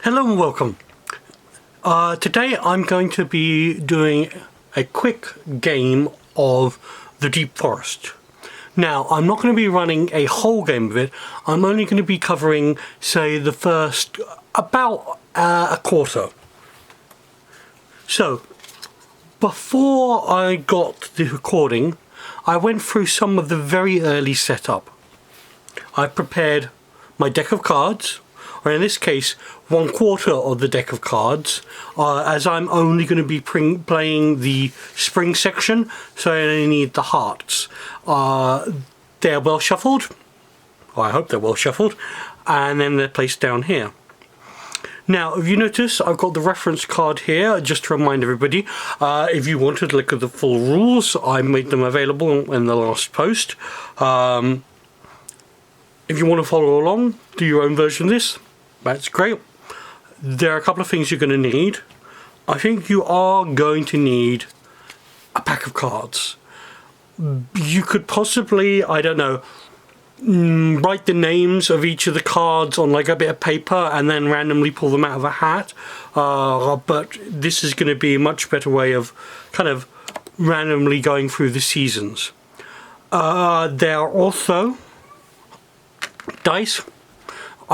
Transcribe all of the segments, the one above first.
Hello and welcome. Today I'm going to be doing a quick game of the Deep Forest. Now, I'm not going to be running a whole game of it. I'm only going to be covering, say, the first about a quarter. So, before I got the recording, I went through some of the very early setup. I prepared my deck of cards, or in this case, 1/4 of the deck of cards, as I'm only going to be playing the spring section, so I only need the hearts. They're well shuffled, or I hope they're well shuffled, and then they're placed down here. Now, if you notice, I've got the reference card here, just to remind everybody. If you wanted to look at the full rules, I made them available in the last post. If you want to follow along, do your own version of this, that's great. There are a couple of things you're going to need. I think you are going to need a pack of cards. You could possibly, I don't know, write the names of each of the cards on like a bit of paper and then randomly pull them out of a hat. But this is going to be a much better way of kind of randomly going through the seasons. There are also dice.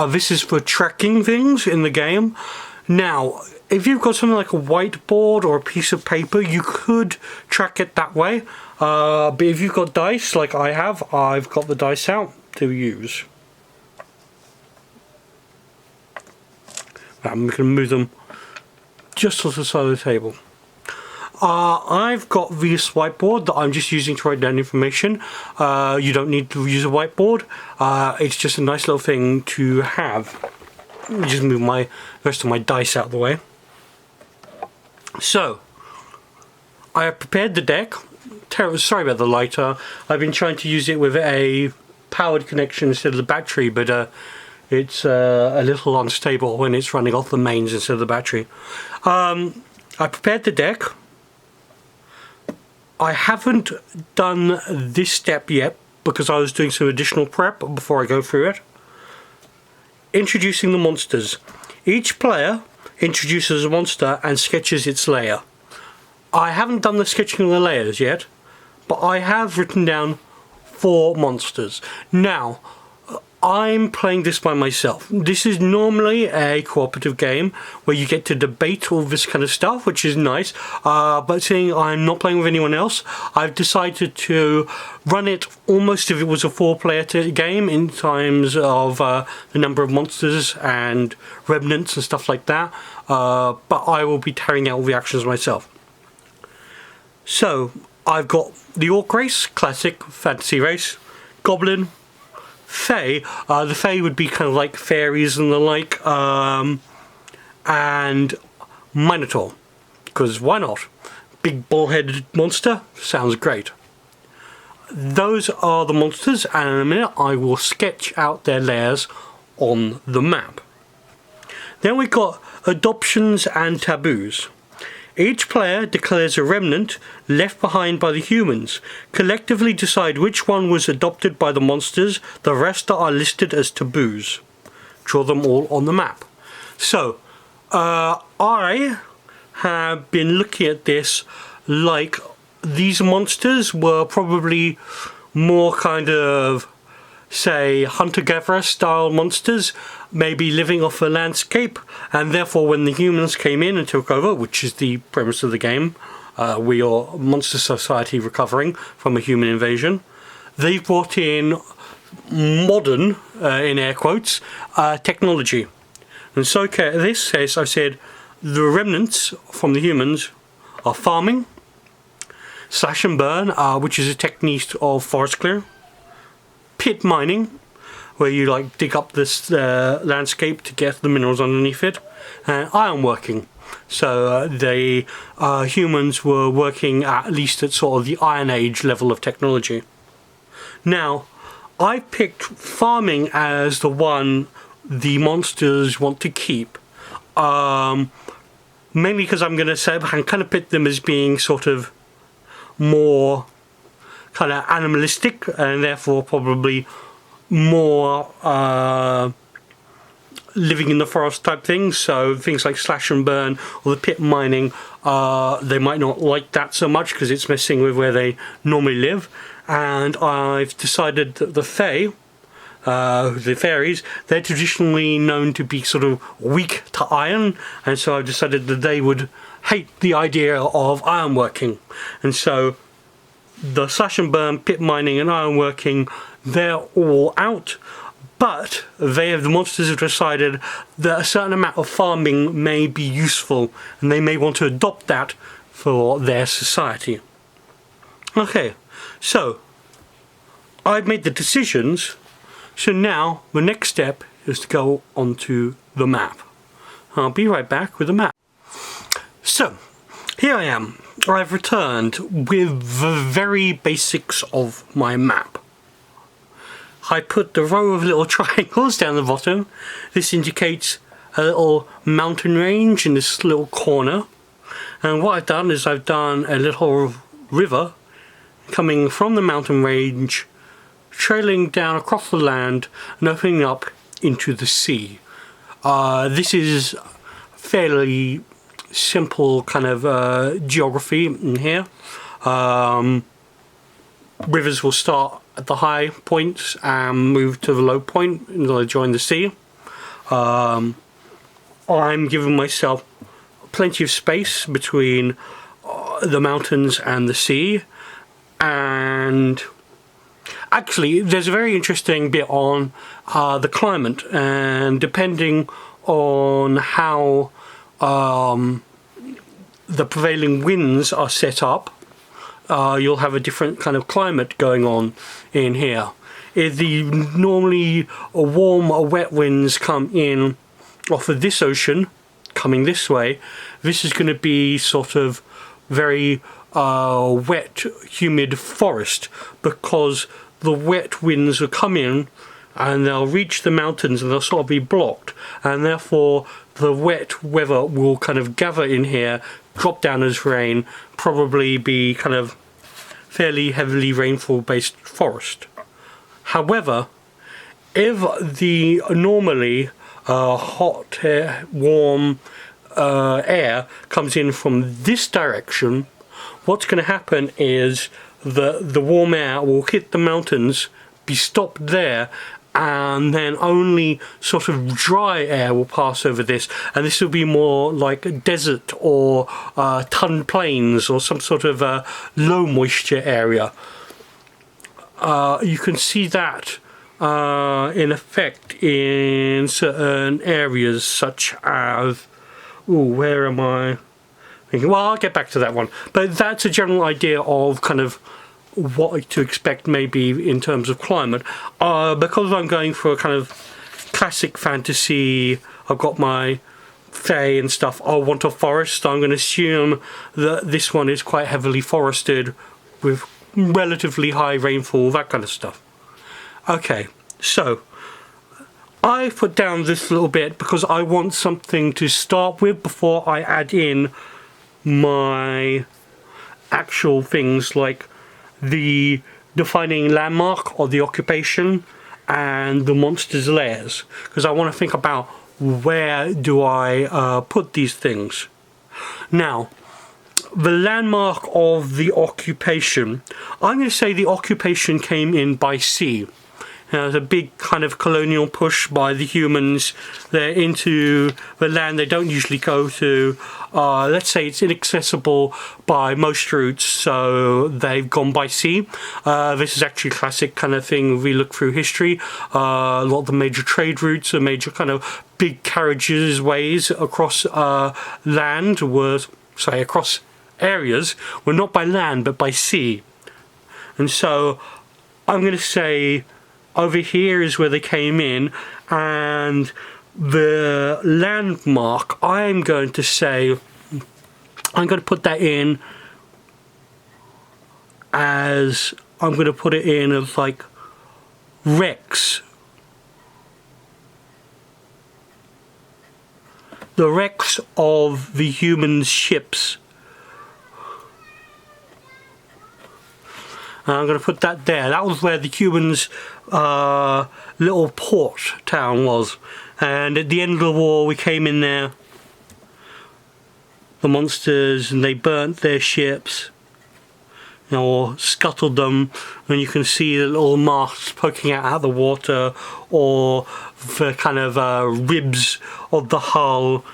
This is for tracking things in the game. Now, if you've got something like a whiteboard or a piece of paper, you could track it that way. But if you've got dice, like I have, I've got the dice out to use. I'm going to move them just to the side of the table. I've got this whiteboard that I'm just using to write down information. You don't need to use a whiteboard. It's just a nice little thing to have. Let me just move the rest of my dice out of the way. So, I have prepared the deck. Sorry about the lighter. I've been trying to use it with a powered connection instead of the battery, but it's a little unstable when it's running off the mains instead of the battery. I prepared the deck. I haven't done this step yet because I was doing some additional prep before I go through it. Introducing the monsters. Each player introduces a monster and sketches its layer. I haven't done the sketching of the layers yet, but I have written down 4 monsters. Now, I'm playing this by myself. This is normally a cooperative game where you get to debate all this kind of stuff, which is nice. But seeing I'm not playing with anyone else, I've decided to run it almost if it was a 4-player game in terms of the number of monsters and remnants and stuff like that. But I will be carrying out all the actions myself. So, I've got the Orc race, classic fantasy race, Goblin, Fae. The Fae would be kind of like fairies and the like, and Minotaur, because why not? Big bull-headed monster, sounds great. Those are the monsters, and in a minute I will sketch out their layers on the map. Then we've got adoptions and taboos. Each player declares a remnant left behind by the humans. Collectively decide which one was adopted by the monsters. The rest are listed as taboos. Draw them all on the map. So, I have been looking at this like these monsters were probably more kind of, say, hunter-gatherer style monsters, maybe living off a landscape, and therefore when the humans came in and took over, which is the premise of the game, we are monster society recovering from a human invasion, they brought in modern, in air quotes, technology. And so in this case I said the remnants from the humans are farming, slash and burn, which is a technique of forest clear, pit mining, where you like dig up this landscape to get the minerals underneath it, and ironworking. So the humans were working at least at sort of the Iron Age level of technology. Now, I picked farming as the one the monsters want to keep, mainly because I'm going to say I kind of pick them as being sort of more kind of animalistic and therefore probably more living in the forest type things, so things like slash and burn or the pit mining, they might not like that so much because it's messing with where they normally live. And I've decided that the Fae, the fairies, they're traditionally known to be sort of weak to iron, and so I've decided that they would hate the idea of ironworking. And so the slash and burn, pit mining and ironworking, they're all out. But the monsters have decided that a certain amount of farming may be useful, and they may want to adopt that for their society. Okay, so I've made the decisions, so now the next step is to go onto the map. I'll be right back with the map. So, here I am. I've returned with the very basics of my map. I put the row of little triangles down the bottom. This indicates a little mountain range in this little corner. And what I've done is I've done a little river coming from the mountain range, trailing down across the land and opening up into the sea. This is fairly simple kind of geography in here. Rivers will start at the high points and move to the low point until they join the sea. I'm giving myself plenty of space between the mountains and the sea, and actually there's a very interesting bit on the climate, and depending on how the prevailing winds are set up, you'll have a different kind of climate going on in here. If the normally warm wet winds come in off of this ocean, coming this way, this is going to be sort of very wet, humid forest, because the wet winds will come in and they'll reach the mountains and they'll sort of be blocked, and therefore the wet weather will kind of gather in here, drop down as rain, probably be kind of fairly heavily rainfall based forest. However, if the normally hot, warm air comes in from this direction, what's going to happen is the warm air will hit the mountains, be stopped there, and then only sort of dry air will pass over this, and this will be more like a desert or ton plains or some sort of low moisture area. You can see that in effect in certain areas such as, where am I thinking? Well, I'll get back to that one, but that's a general idea of kind of what to expect maybe in terms of climate. Because I'm going for a kind of classic fantasy, I've got my Fae and stuff, I want a forest. I'm going to assume that this one is quite heavily forested with relatively high rainfall, that kind of stuff. Okay, so I put down this little bit because I want something to start with before I add in my actual things like the defining landmark or the occupation and the monster's lairs, because I want to think about where do I put these things. Now, the landmark of the occupation, I'm going to say the occupation came in by sea. There's a big kind of colonial push by the humans. They're into the land they don't usually go to. Let's say it's inaccessible by most routes, so they've gone by sea. This is actually a classic kind of thing if we look through history. A lot of the major trade routes, the major kind of big carriages, ways across land were, sorry, across areas were not by land but by sea. And so I'm going to say over here is where they came in, and the landmark, I'm going to say, I'm going to put that in as, I'm going to put it in as like wrecks. The wrecks of the human ships. And I'm going to put that there. That was where the humans' little port town was. And at the end of the war, we came in there, the monsters, and they burnt their ships, you know, or scuttled them, and you can see the little masts poking out of the water, or the kind of ribs of the hull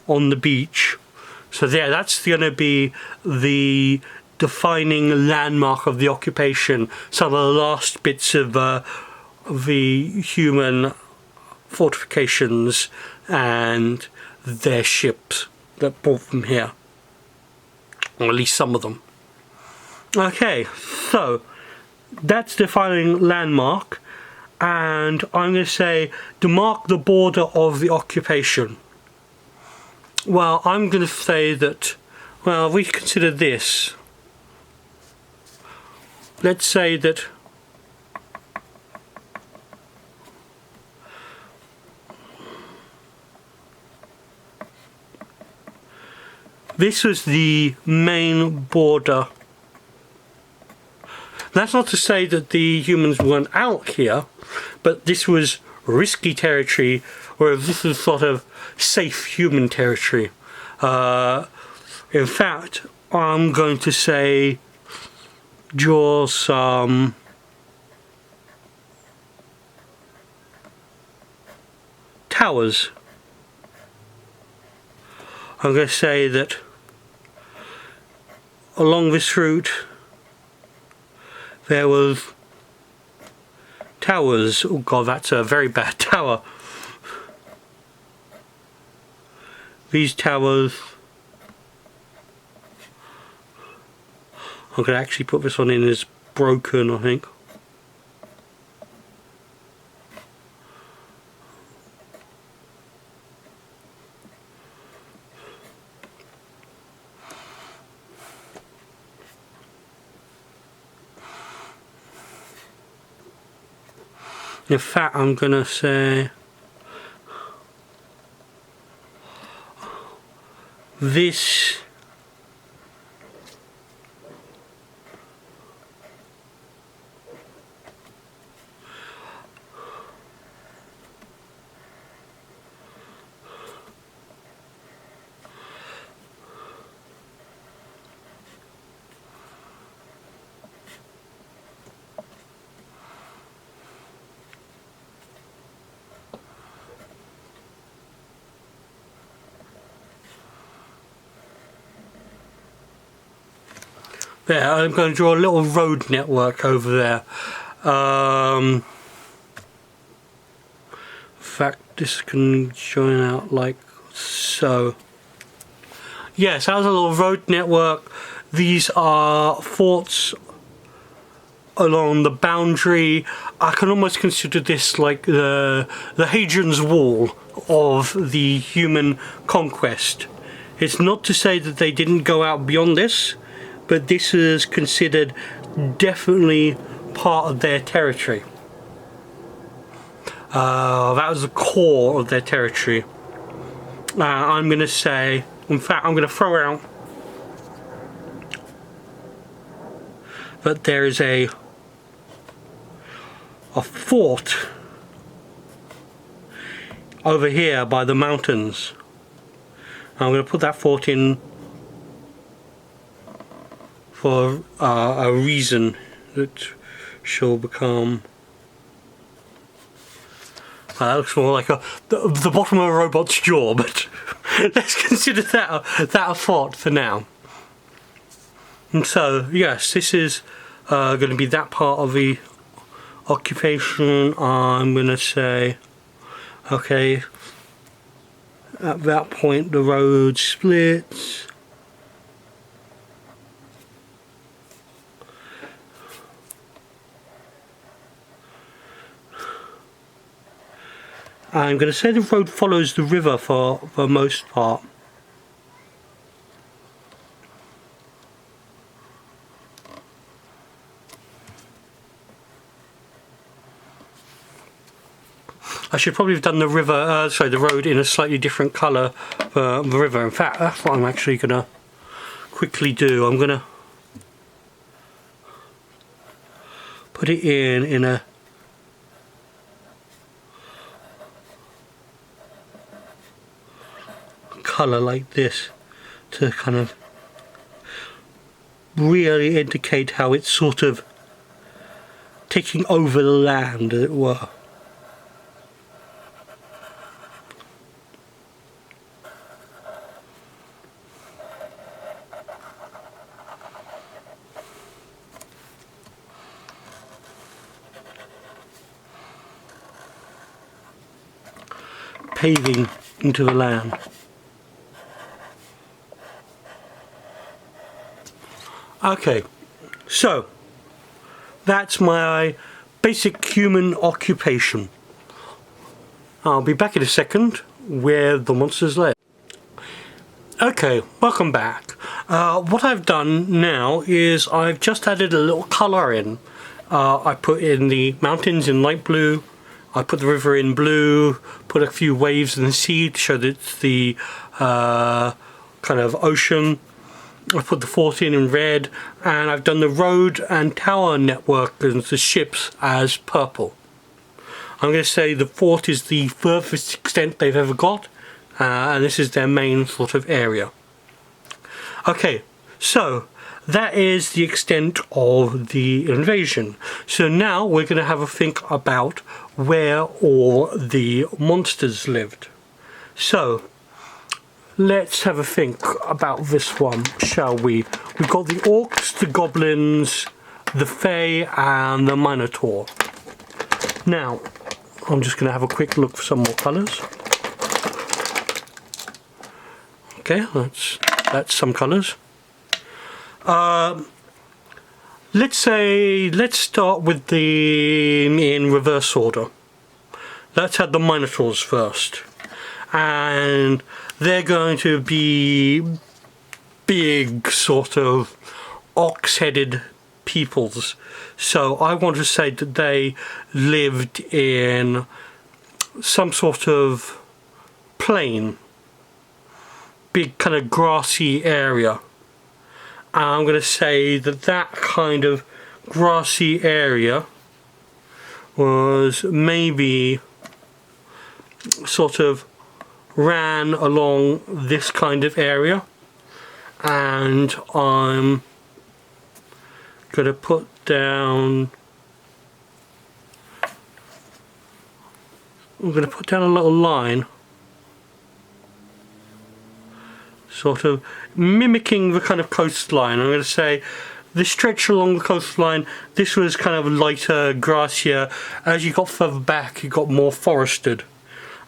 on the beach. So there, that's going to be the defining landmark of the occupation. Some of the last bits of the human fortifications and their ships that brought them here, or at least some of them. Okay, so that's defining landmark, and I'm going to say to mark the border of the occupation. Well, I'm going to say that, well, we consider this. Let's say that this was the main border. That's not to say that the humans weren't out here, but this was risky territory, whereas this was sort of safe human territory. In fact, I'm going to say draw some towers. I'm going to say that along this route there was towers. Oh god, that's a very bad tower. These towers, I'm going to actually put this one in as broken, I think. In fact, I'm going to say this there, I'm going to draw a little road network over there. In fact, this can join out like so. Yes, as a little road network, these are forts along the boundary. I can almost consider this like the Hadrian's Wall of the human conquest. It's not to say that they didn't go out beyond this, but this is considered definitely part of their territory. That was the core of their territory. I'm going to say, in fact, I'm going to throw out that there is a fort over here by the mountains. I'm going to put that fort in for a reason that shall become... that looks more like the bottom of a robot's jaw, but let's consider that a fort for now. And so, yes, this is going to be that part of the occupation. I'm going to say, okay, at that point the road splits. I'm going to say the road follows the river for the most part. I should probably have done the river, the road in a slightly different colour for the river. In fact, that's what I'm actually going to quickly do. I'm going to put it in a colour like this to kind of really indicate how it's sort of taking over the land, as it were. Paving into the land. Okay, so that's my basic human occupation. I'll be back in a second where the monsters live. Okay, welcome back. What I've done now is I've just added a little colour in. I put in the mountains in light blue, I put the river in blue, put a few waves in the sea to show that it's the kind of ocean. I put the fort in red, and I've done the road and tower network and the ships as purple. I'm going to say the fort is the furthest extent they've ever got, and this is their main sort of area. Okay, so that is the extent of the invasion. So now we're going to have a think about where all the monsters lived. So let's have a think about this one, shall we? We've got the orcs, the goblins, the fae and the minotaur. Now I'm just going to have a quick look for some more colours. Okay, that's some colours. Let's start with the in reverse order. Let's have the minotaurs first, and they're going to be big sort of ox-headed peoples. So I want to say that they lived in some sort of plain, big kind of grassy area. And I'm going to say that that kind of grassy area was maybe sort of ran along this kind of area, and I'm going to put down a little line sort of mimicking the kind of coastline. I'm going to say this stretch along the coastline, this was kind of lighter, grassier. As you got further back, you got more forested.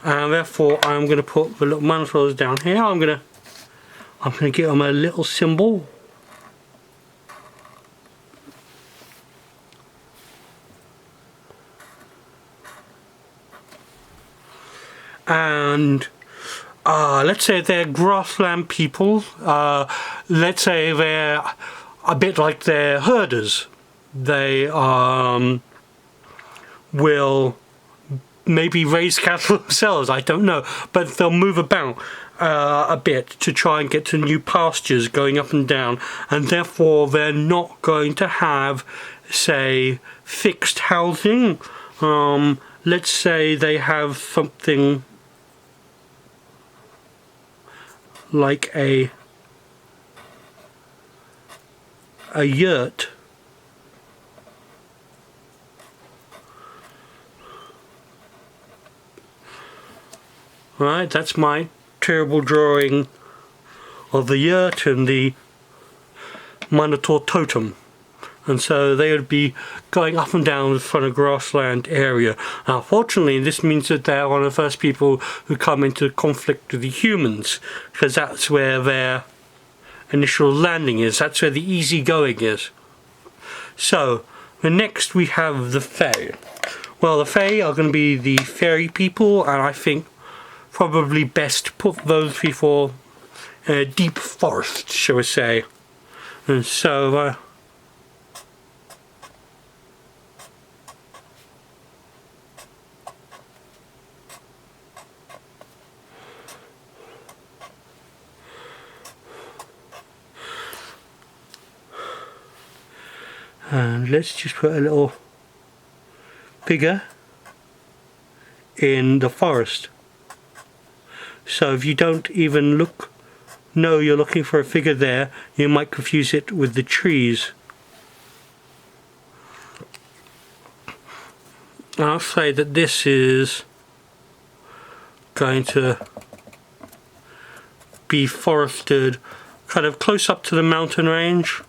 And therefore I'm going to put the little minotaurs down here. I'm going to give them a little symbol. And let's say they're grassland people. Let's say they're a bit like their herders. They will maybe raise cattle themselves, I don't know, but they'll move about a bit to try and get to new pastures going up and down, and therefore they're not going to have, say, fixed housing. Let's say they have something like a yurt. Right, that's my terrible drawing of the yurt and the minotaur totem. And so they would be going up and down in front of grassland area. Now, fortunately, this means that they're one of the first people who come into conflict with the humans, because that's where their initial landing is. That's where the easy going is. So, the next we have the Fae. Well, the Fae are going to be the fairy people, and I think probably best to put those people in a deep forest, shall we say. And so, and let's just put a little figure in the forest. So if you don't even know you're looking for a figure there, you might confuse it with the trees. I'll say that this is going to be forested kind of close up to the mountain range,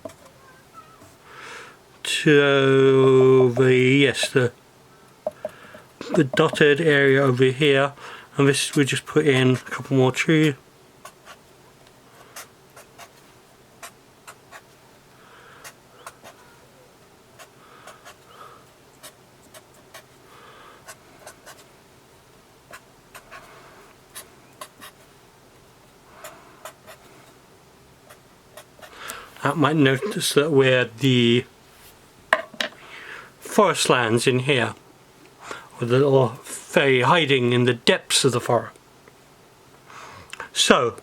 to the dotted area over here, and this we just put in a couple more trees. I might notice that where the forest lands in here, with the little fairy hiding in the depths of the forest. So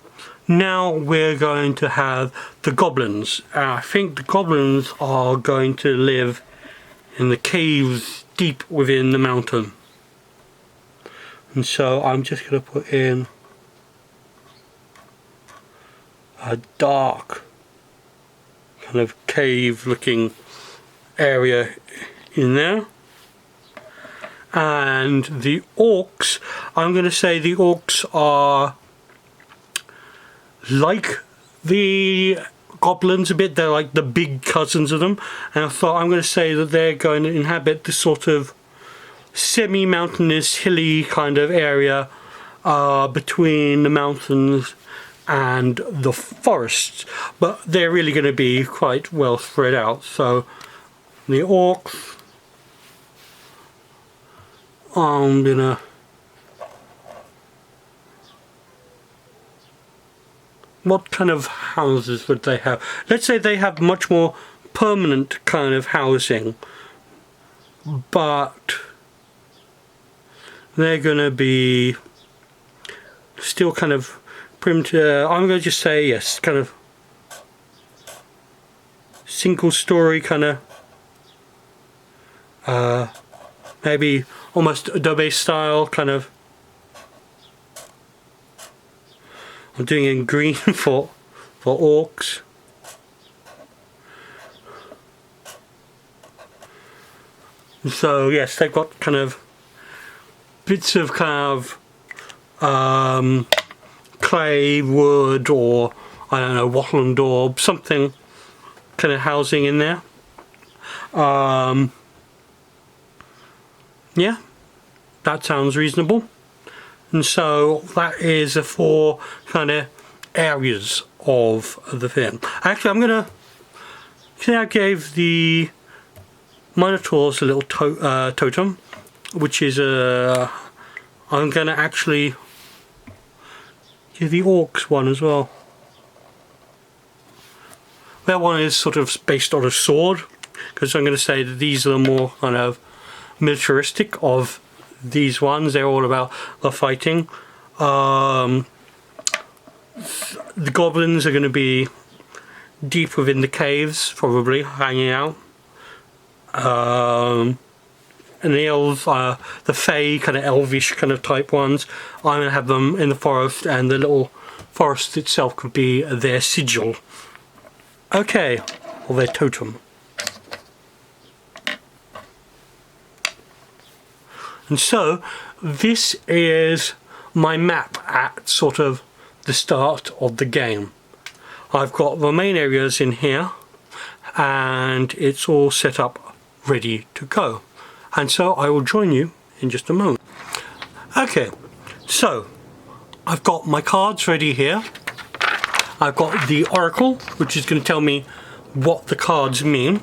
now we're going to have the goblins. I think the goblins are going to live in the caves deep within the mountain. And so I'm just going to put in a dark kind of cave looking area in there. And the orcs, I'm going to say the orcs are like the goblins a bit. They're like the big cousins of them, and I thought I'm going to say that they're going to inhabit this sort of semi-mountainous, hilly kind of area between the mountains and the forests, but they're really going to be quite well spread out. So the orcs, I'm gonna what kind of houses would they have? Let's say they have much more permanent kind of housing, but they're gonna be still kind of primitive. I'm gonna just say yes, kind of single story kind of maybe almost Adobe style kind of. I'm doing it in green for orcs. So yes, they've got kind of bits of kind of clay, wood, or I don't know, wattle and daub, something kind of housing in there. Yeah, that sounds reasonable. And so that is the 4 kind of areas of the thing. Actually, I'm gonna, I gave the Minotaurs a little totem, which is I'm gonna actually give the Orcs one as well. That one is sort of based on a sword, because I'm gonna say that these are the more kind of militaristic of these ones. They're all about the fighting. The goblins are going to be deep within the caves, probably hanging out. And the elves, the fae, kind of elvish kind of type ones, I'm going to have them in the forest, and the little forest itself could be their sigil. Okay, or their totem. And so this is my map at sort of the start of the game. I've got the main areas in here, and it's all set up ready to go. And so I will join you in just a moment. Okay, so I've got my cards ready here. I've got the oracle, which is going to tell me what the cards mean.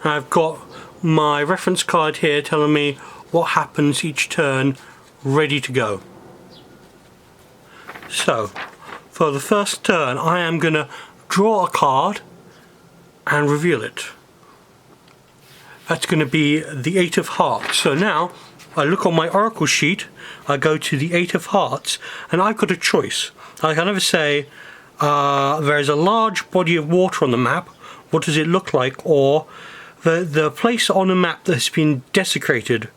I've got my reference card here telling me what happens each turn, ready to go. So for the first turn, I am going to draw a card and reveal it. That's going to be the 8 of Hearts. So now I look on my oracle sheet, I go to the 8 of Hearts, and I've got a choice. I can either say there is a large body of water on the map, what does it look like, or the place on the map that has been desecrated,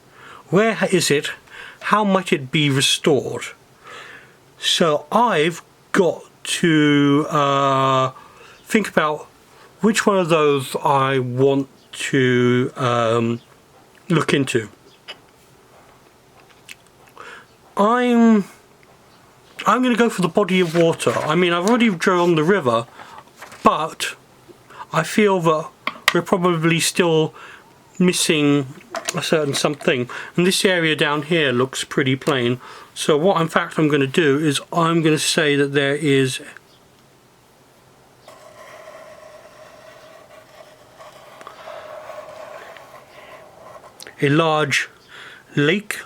where is it, how might it be restored? So I've got to think about which one of those I want to look into. I'm going to go for the body of water. I mean, I've already drawn the river, but I feel that we're probably still missing a certain something, and this area down here looks pretty plain. So what in fact I'm going to do is I'm going to say that there is a large lake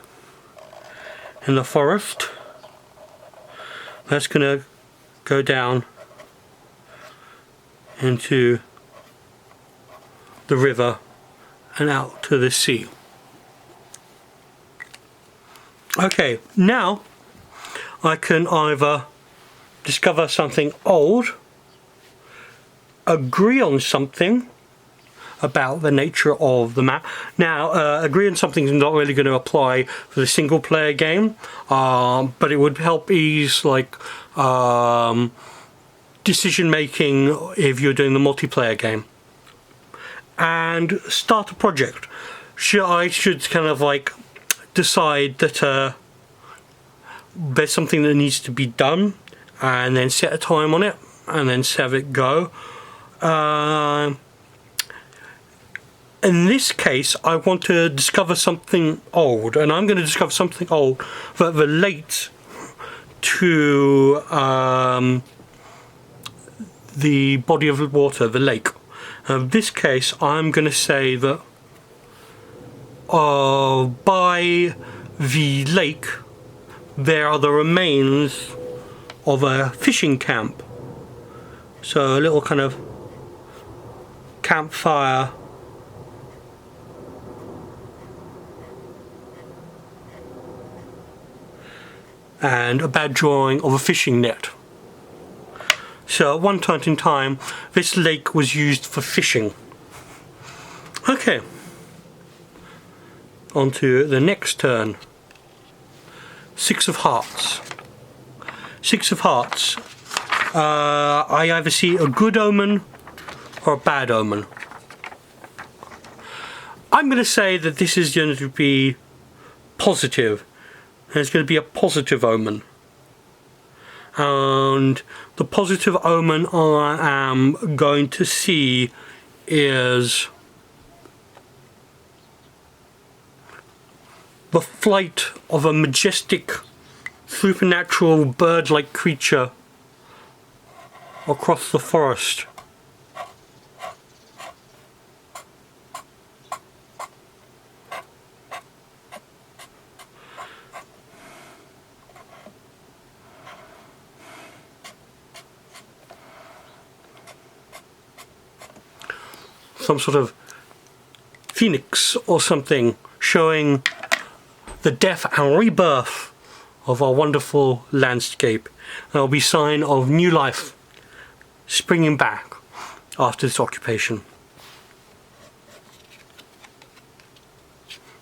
in the forest that's going to go down into the river and out to the sea. Okay, now I can either discover something old, agree on something about the nature of the map. Now, agree on something is not really going to apply for the single player game, but it would help ease like decision making if you're doing the multiplayer game. And start a project. I should kind of like decide that there's something that needs to be done, and then set a time on it, and then have it go. In this case, I want to discover something old, and I'm going to discover something old that relates to the body of water, the lake. In this case, I'm going to say that by the lake there are the remains of a fishing camp. So a little kind of campfire and a bad drawing of a fishing net. So at one point in time this lake was used for fishing. Okay, on to the next turn. Six of Hearts. Six of Hearts. I either see a good omen or a bad omen. I'm going to say that this is going to be positive. There's going to be a positive omen. And the positive omen I am going to see is the flight of a majestic, supernatural bird-like creature across the forest. Some sort of phoenix or something, showing the death and rebirth of our wonderful landscape. There'll be sign of new life springing back after this occupation.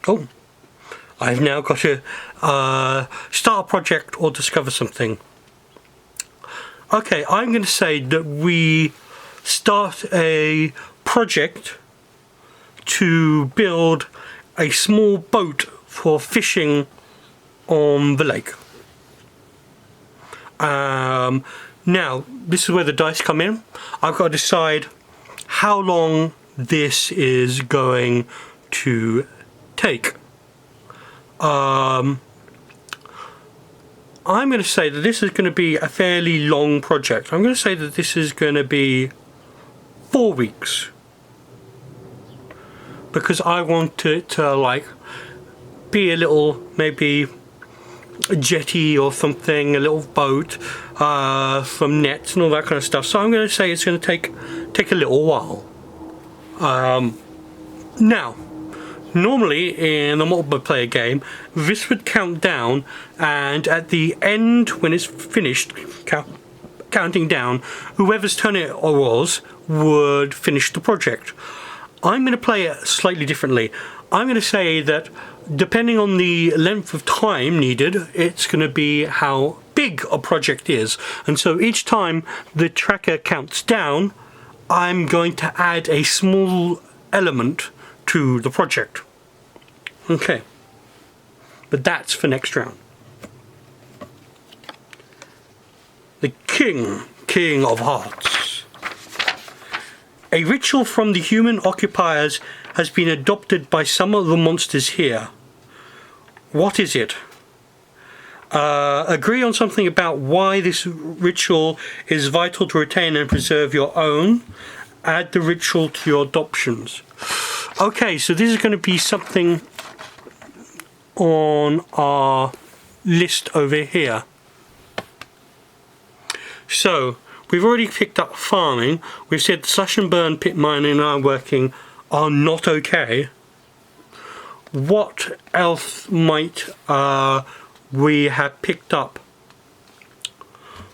Oh, I've now got to start a project or discover something. Okay, I'm going to say that we start a project to build a small boat for fishing on the lake. Now, this is where the dice come in. I've got to decide how long this is going to take. I'm going to say that this is going to be a fairly long project. I'm going to say that this is going to be 4 weeks. Because I want it to like be a little, maybe a jetty or something, a little boat, some nets and all that kind of stuff. So I'm going to say it's going to take a little while. Now, normally in a multiplayer game, this would count down, and at the end, when it's finished counting down, whoever's turn it was would finish the project. I'm going to play it slightly differently. I'm going to say that depending on the length of time needed, it's going to be how big a project is. And so each time the tracker counts down, I'm going to add a small element to the project. Okay, but that's for next round. The King of Hearts. A ritual from the human occupiers has been adopted by some of the monsters here. What is it? Agree on something about why this ritual is vital to retain and preserve your own. Add the ritual to your adoptions. Okay, so this is going to be something on our list over here. So, we've already picked up farming. We've said slash and burn, pit mining and iron working are not okay. What else might we have picked up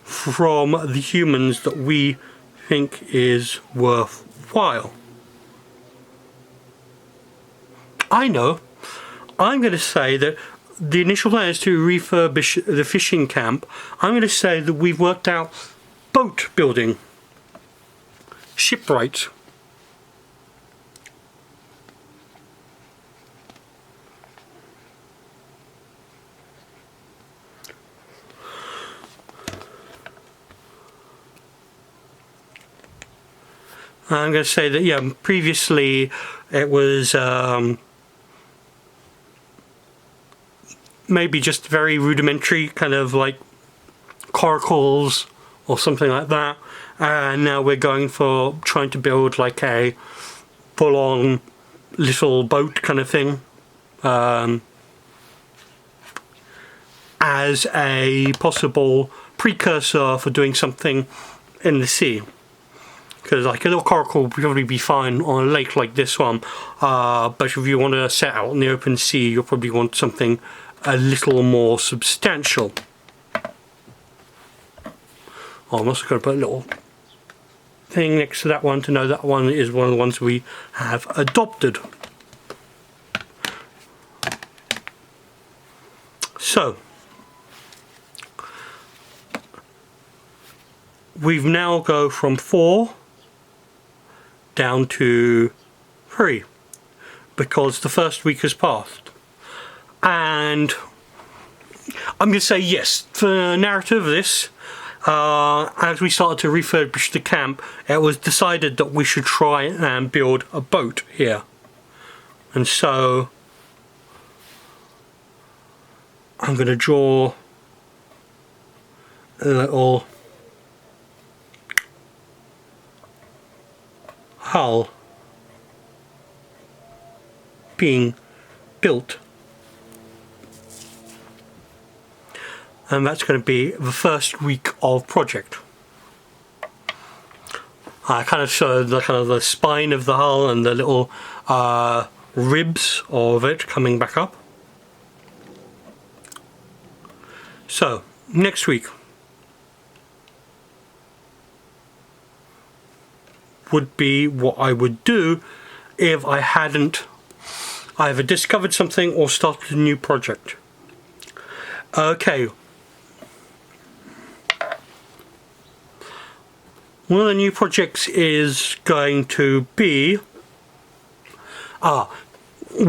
from the humans that we think is worthwhile? I know. I'm going to say that the initial plan is to refurbish the fishing camp. I'm going to say that we've worked out boat building, shipwrights. I'm going to say that, yeah, previously it was maybe just very rudimentary, kind of like coracles or something like that. And now we're going for trying to build like a full-on little boat kind of thing as a possible precursor for doing something in the sea. Because like a little coracle would probably be fine on a lake like this one, but if you want to set out in the open sea, you'll probably want something a little more substantial. Oh, I'm also going to put a little thing next to that one to know that one is one of the ones we have adopted. So, we've now go from 4 down to 3 because the first week has passed. And I'm going to say yes, for the narrative of this, as we started to refurbish the camp, it was decided that we should try and build a boat here. And so I'm going to draw a little hull being built, and that's going to be the first week of project. I kind of showed the spine of the hull and the little ribs of it coming back up. So next week would be what I would do if I hadn't either discovered something or started a new project. Okay. One of the new projects is going to be...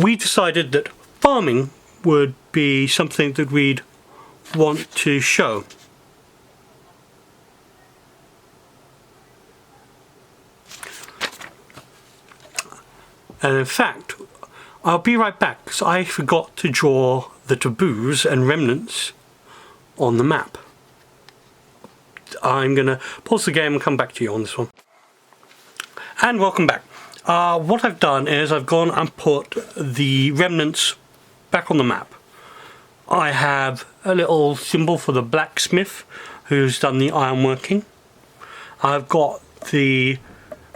we decided that farming would be something that we'd want to show. And in fact, I'll be right back because I forgot to draw the taboos and remnants on the map. I'm going to pause the game and come back to you on this one. And welcome back. What I've done is I've gone and put the remnants back on the map. I have a little symbol for the blacksmith who's done the ironworking. I've got the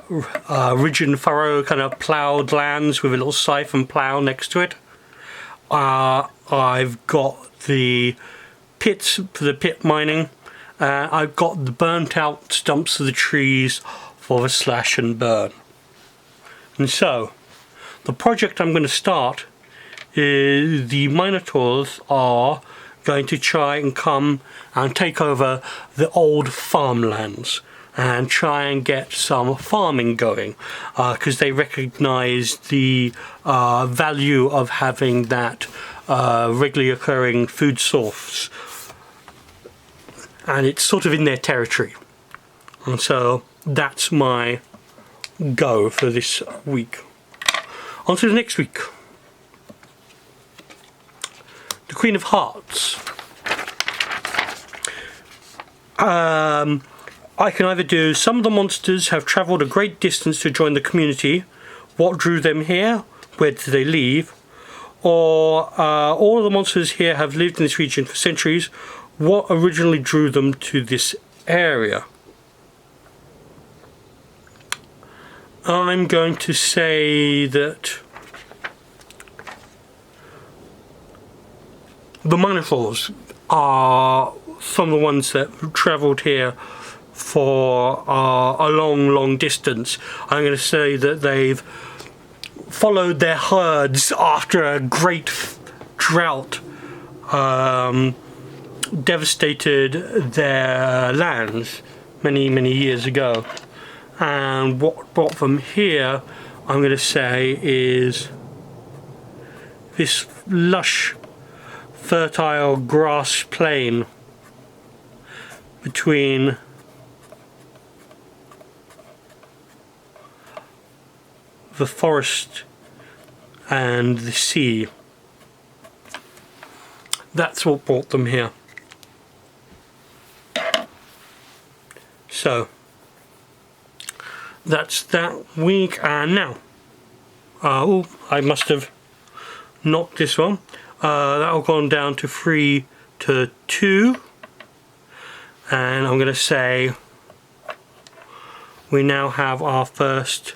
ridge and furrow kind of ploughed lands with a little scythe and plough next to it. I've got the pits for the pit mining. I've got the burnt out stumps of the trees for the slash and burn. And so, the project I'm going to start the Minotaurs are going to try and come and take over the old farmlands and try and get some farming going, because they recognize the value of having that regularly occurring food source, and it's sort of in their territory. And so that's my go for this week. On to the next week. The Queen of Hearts. I can either do some of the monsters have travelled a great distance to join the community. What drew them here? Where did they leave? Or all of the monsters here have lived in this region for centuries. What originally drew them to this area? I'm going to say that the Minotaurs are some of the ones that travelled here for a long distance. I'm going to say that they've followed their herds after a great drought devastated their lands many years ago. And what brought them here, I'm going to say, is this lush, fertile grass plain between the forest and the sea. That's what brought them here. So that's that week. And now oh, I must have knocked this one. That'll gone down to 3 to 2, and I'm going to say we now have our first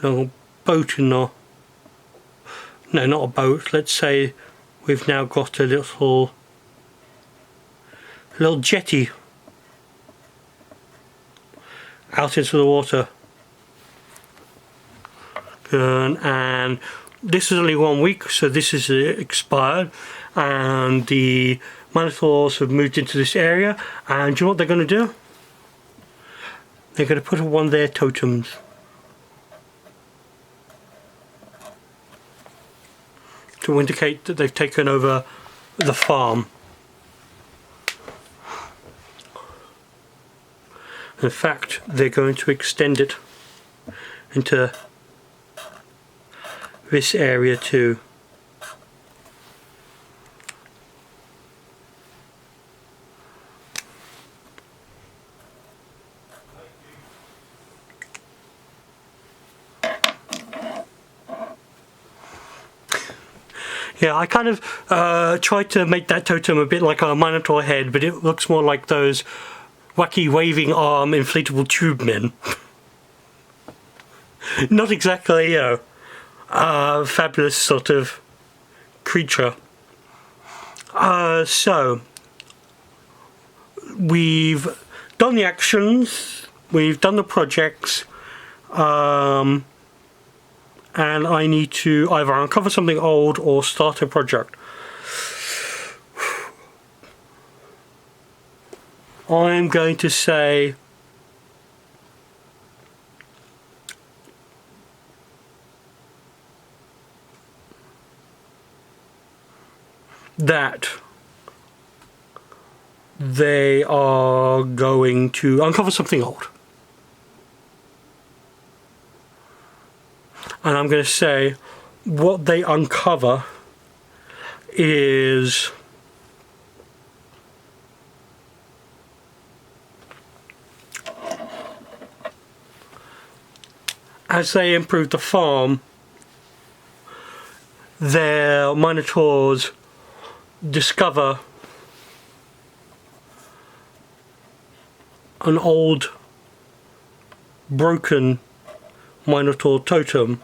little boat in the, no, not a boat, let's say we've now got a little jetty out into the water. And this is only 1 week, so this is expired, and the Minotaurs have moved into this area. And do you know what they're going to do? They're going to put up one of their totems. To indicate that they've taken over the farm. In fact, they're going to extend it into this area too. Yeah, I kind of tried to make that totem a bit like a Minotaur head, but it looks more like those wacky waving arm inflatable tube men. Not exactly, you know, a fabulous sort of creature. So we've done the actions, we've done the projects, and I need to either uncover something old or start a project. I'm going to say that they are going to uncover something old. And I'm going to say what they uncover is as they improve the farm, their Minotaurs discover an old broken Minotaur totem,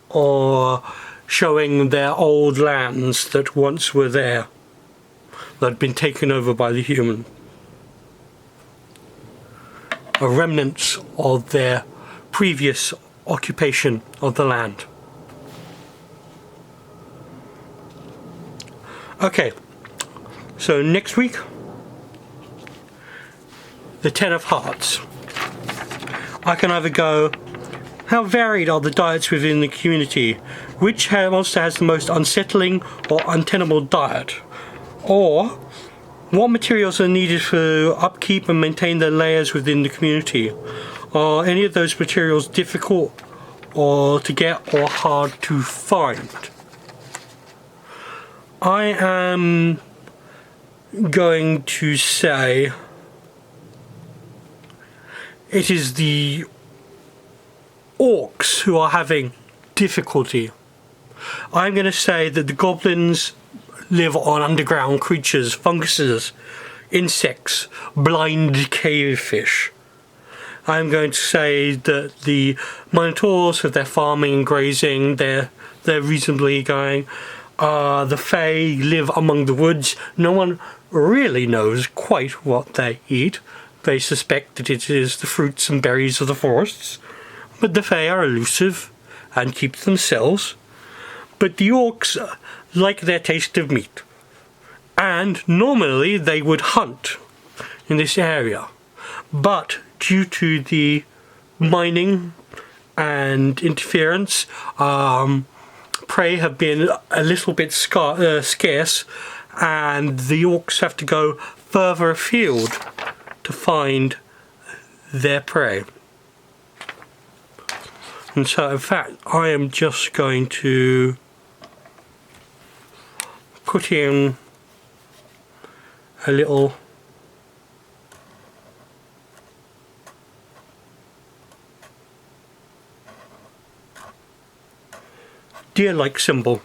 or showing their old lands that once were there, that had been taken over by the human. A remnants of their previous occupation of the land. Okay, so next week, the Ten of Hearts. I can either go, how varied are the diets within the community? Which monster has the most unsettling or untenable diet? Or, what materials are needed for upkeep and maintain the layers within the community? Are any of those materials difficult or to get or hard to find? I am going to say it is the orcs who are having difficulty. I'm going to say that the goblins live on underground creatures, funguses, insects, blind cave fish. I'm going to say that the Minotaurs, with their farming and grazing, they're reasonably going. The Fae live among the woods. No one really knows quite what they eat. They suspect that it is the fruits and berries of the forests. But the Fae are elusive and keep to themselves. But the orcs like their taste of meat. And normally they would hunt in this area. But due to the mining and interference, prey have been a little bit scarce, and the orcs have to go further afield to find their prey. And so in fact I am just going to put in a little deer-like symbol.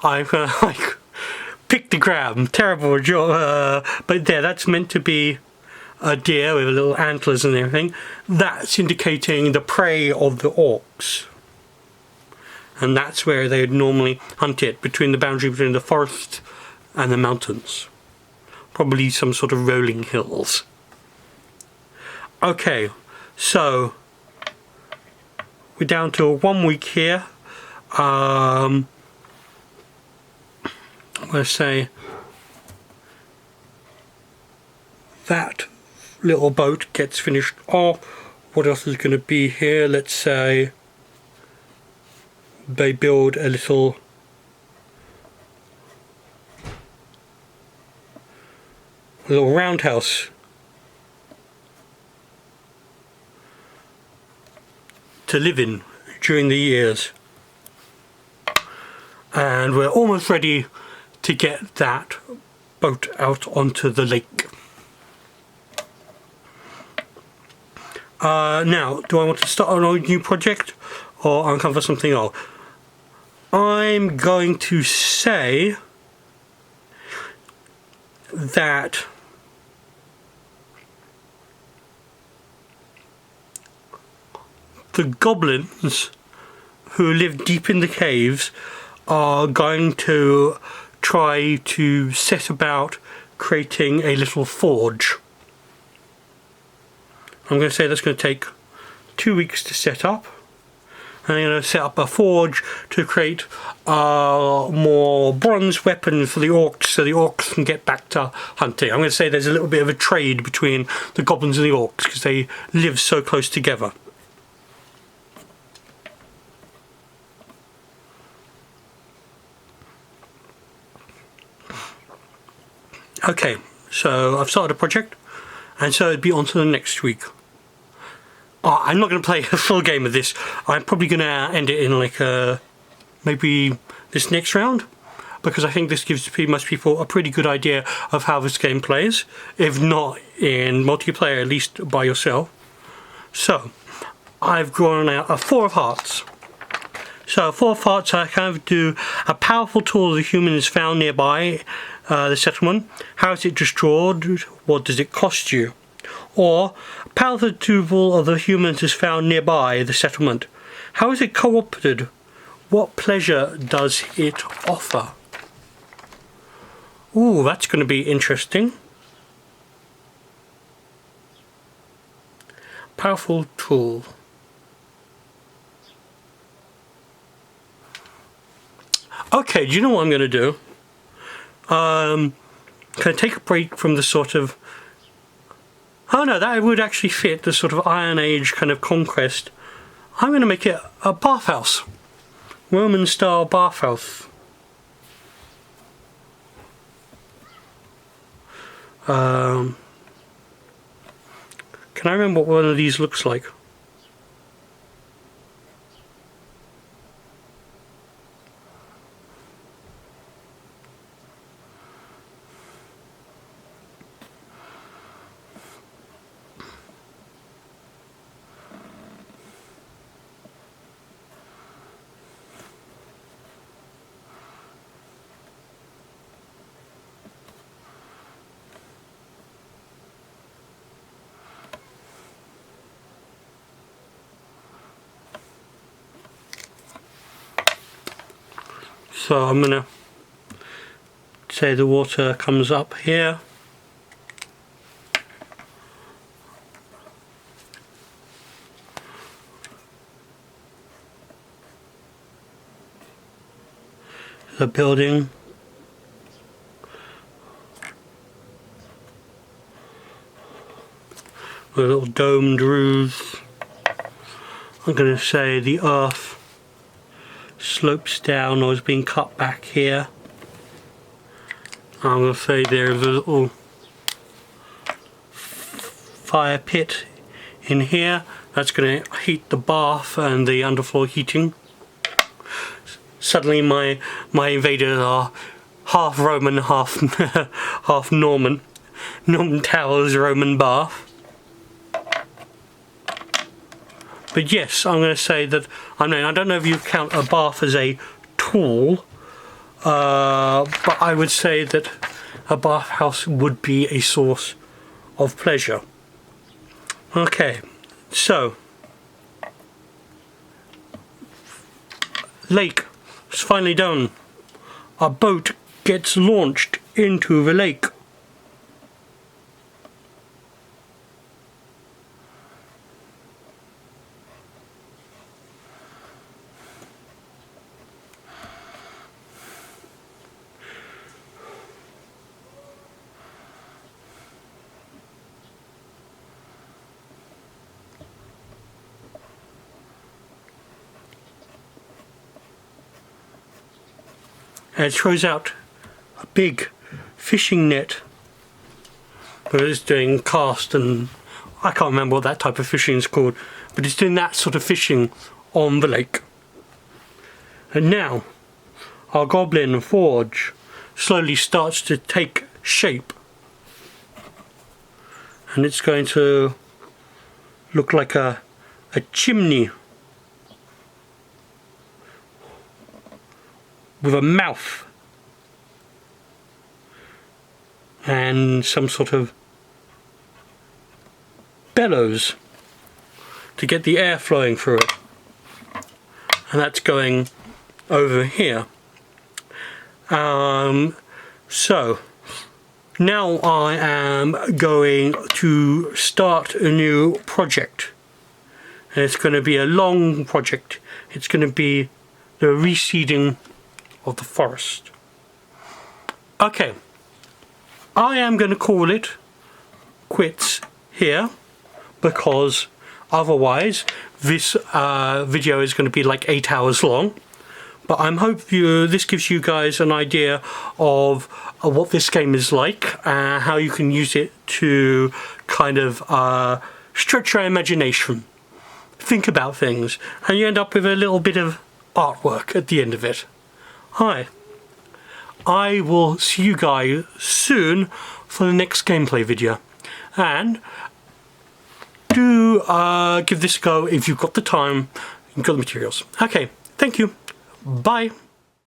I'm gonna like pictogram, terrible job, but there, that's meant to be a deer with little antlers and everything. That's indicating the prey of the orcs, and that's where they would normally hunt it, between the boundary between the forest and the mountains, probably some sort of rolling hills. Okay, so we're down to 1 week here. I'm going to say that little boat gets finished off. What else is going to be here? Let's say they build a little roundhouse to live in during the years, and we're almost ready to get that boat out onto the lake. Now, do I want to start a new project or uncover something else? I'm going to say that the goblins who live deep in the caves are going to try to set about creating a little forge. I'm going to say that's going to take 2 weeks to set up. And I'm going to set up a forge to create more bronze weapons for the orcs, so the orcs can get back to hunting. I'm going to say there's a little bit of a trade between the goblins and the orcs because they live so close together. Okay, so I've started a project, and so it'd be on to the next week. I'm not going to play a full game of this. I'm probably going to end it in like maybe this next round, because I think this gives most people a pretty good idea of how this game plays, if not in multiplayer, at least by yourself. So I've drawn out a Four of Hearts. So Four of Hearts, I kind of do a powerful tool the human is found nearby the settlement. How is it destroyed? What does it cost you? Or powerful tool of the humans is found nearby the settlement. How is it co-opted? What pleasure does it offer? Ooh, that's going to be interesting. Powerful tool. Okay, do you know what I'm going to do? Can I take a break from the sort of... Oh no, that would actually fit the sort of Iron Age kind of conquest. I'm going to make it a bathhouse. Roman style bathhouse. Can I remember what one of these looks like? So I'm going to say the water comes up here. The building. With a little domed roofs. I'm going to say the earth slopes down or is being cut back here. I'm going to say there's a little fire pit in here. That's going to heat the bath and the underfloor heating. Suddenly my invaders are half Roman, half half Norman. Norman Towers, Roman bath. But yes, I'm going to say that, I don't know if you count a bath as a tool, but I would say that a bathhouse would be a source of pleasure. Okay, so, lake is finally done. A boat gets launched into the lake. And it throws out a big fishing net. But it's doing cast and I can't remember what that type of fishing is called, but it's doing that sort of fishing on the lake. And now our goblin forge slowly starts to take shape, and it's going to look like a chimney with a mouth and some sort of bellows to get the air flowing through it, and that's going over here. So now I am going to start a new project, and it's going to be a long project. It's going to be the reseeding of the forest. Okay, I am going to call it quits here, because otherwise this video is going to be like 8 hours long. But I'm hoping this gives you guys an idea of what this game is like, how you can use it to kind of stretch your imagination, think about things, and you end up with a little bit of artwork at the end of it. Hi, I will see you guys soon for the next gameplay video, and do give this a go if you've got the time and got the materials. Okay, thank you, bye.